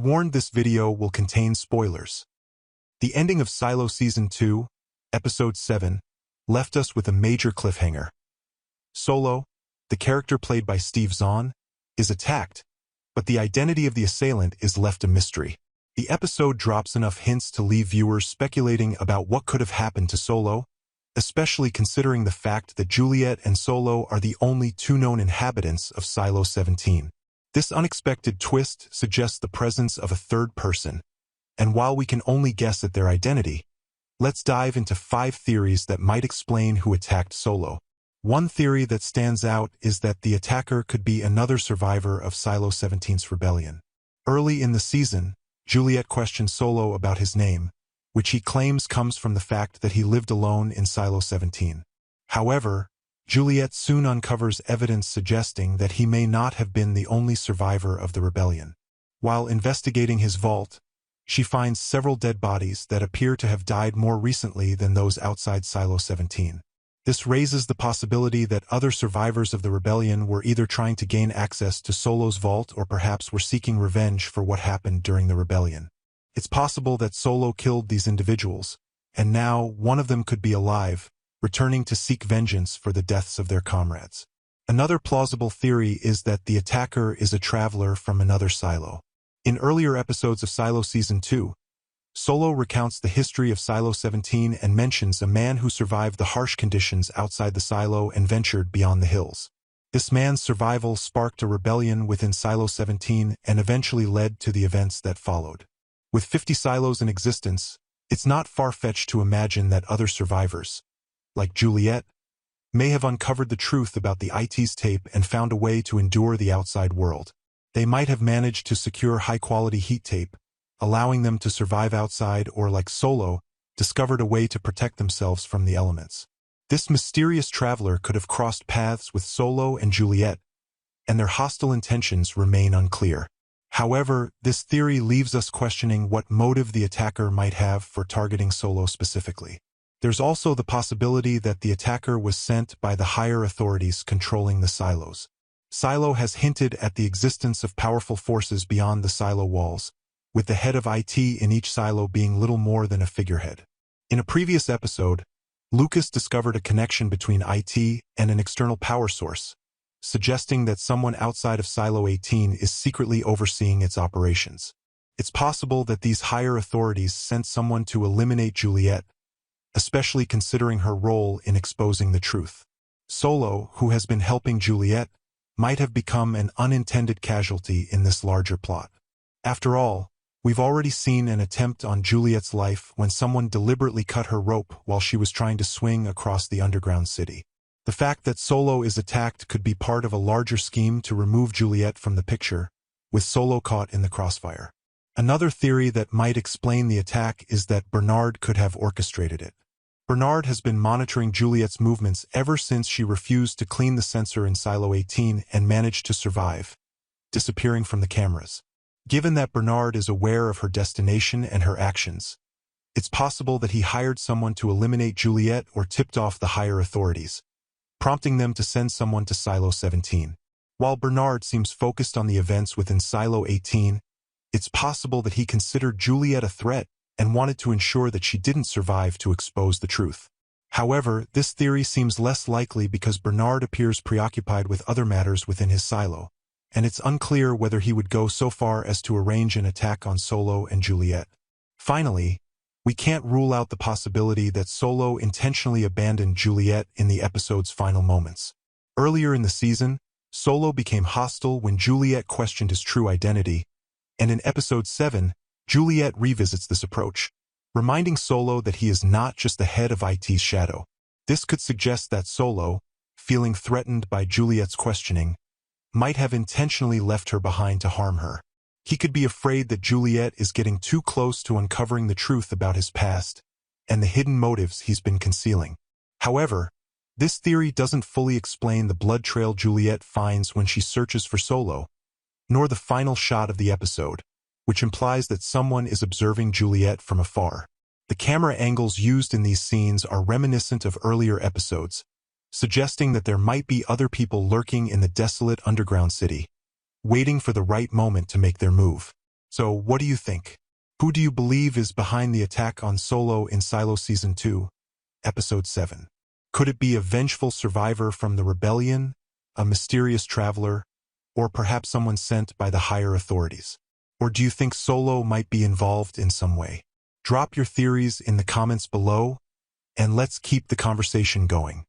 warned this video will contain spoilers. The ending of Silo Season 2, Episode 7, left us with a major cliffhanger. Solo, the character played by Steve Zahn, is attacked, but the identity of the assailant is left a mystery. The episode drops enough hints to leave viewers speculating about what could have happened to Solo, especially considering the fact that Juliette and Solo are the only two known inhabitants of Silo 17. This unexpected twist suggests the presence of a third person, and while we can only guess at their identity, let's dive into 5 theories that might explain who attacked Solo. One theory that stands out is that the attacker could be another survivor of Silo 17's rebellion. Early in the season, Juliette questions Solo about his name, which he claims comes from the fact that he lived alone in Silo 17. However, Juliette soon uncovers evidence suggesting that he may not have been the only survivor of the rebellion. While investigating his vault, she finds several dead bodies that appear to have died more recently than those outside Silo 17. This raises the possibility that other survivors of the rebellion were either trying to gain access to Solo's vault or perhaps were seeking revenge for what happened during the rebellion. It's possible that Solo killed these individuals, and now one of them could be alive, returning to seek vengeance for the deaths of their comrades. Another plausible theory is that the attacker is a traveler from another silo. In earlier episodes of Silo Season 2, Solo recounts the history of Silo 17 and mentions a man who survived the harsh conditions outside the silo and ventured beyond the hills. This man's survival sparked a rebellion within Silo 17 and eventually led to the events that followed. With 50 silos in existence, it's not far-fetched to imagine that other survivors, like Juliette, may have uncovered the truth about the IT's tape and found a way to endure the outside world. They might have managed to secure high-quality heat tape, allowing them to survive outside or, like Solo, discovered a way to protect themselves from the elements. This mysterious traveler could have crossed paths with Solo and Juliette, and their hostile intentions remain unclear. However, this theory leaves us questioning what motive the attacker might have for targeting Solo specifically. There's also the possibility that the attacker was sent by the higher authorities controlling the silos. Silo has hinted at the existence of powerful forces beyond the silo walls, with the head of IT in each silo being little more than a figurehead. In a previous episode, Lucas discovered a connection between IT and an external power source, suggesting that someone outside of Silo 18 is secretly overseeing its operations. It's possible that these higher authorities sent someone to eliminate Juliette, especially considering her role in exposing the truth. Solo, who has been helping Juliette, might have become an unintended casualty in this larger plot. After all, we've already seen an attempt on Juliette's life when someone deliberately cut her rope while she was trying to swing across the underground city. The fact that Solo is attacked could be part of a larger scheme to remove Juliette from the picture, with Solo caught in the crossfire. Another theory that might explain the attack is that Bernard could have orchestrated it. Bernard has been monitoring Juliette's movements ever since she refused to clean the sensor in Silo 18 and managed to survive, disappearing from the cameras. Given that Bernard is aware of her destination and her actions, it's possible that he hired someone to eliminate Juliette or tipped off the higher authorities, prompting them to send someone to Silo 17. While Bernard seems focused on the events within Silo 18, it's possible that he considered Juliette a threat and wanted to ensure that she didn't survive to expose the truth. However, this theory seems less likely because Bernard appears preoccupied with other matters within his silo, and it's unclear whether he would go so far as to arrange an attack on Solo and Juliette. Finally, we can't rule out the possibility that Solo intentionally abandoned Juliette in the episode's final moments. Earlier in the season, Solo became hostile when Juliette questioned his true identity, and in Episode 7, Juliette revisits this approach, reminding Solo that he is not just the head of IT's shadow. This could suggest that Solo, feeling threatened by Juliette's questioning, might have intentionally left her behind to harm her. He could be afraid that Juliette is getting too close to uncovering the truth about his past and the hidden motives he's been concealing. However, this theory doesn't fully explain the blood trail Juliette finds when she searches for Solo, nor the final shot of the episode, which implies that someone is observing Juliette from afar. The camera angles used in these scenes are reminiscent of earlier episodes, suggesting that there might be other people lurking in the desolate underground city, waiting for the right moment to make their move. So, what do you think? Who do you believe is behind the attack on Solo in Silo Season 2, Episode 7? Could it be a vengeful survivor from the rebellion, a mysterious traveler, or perhaps someone sent by the higher authorities? Or do you think Solo might be involved in some way? Drop your theories in the comments below, and let's keep the conversation going.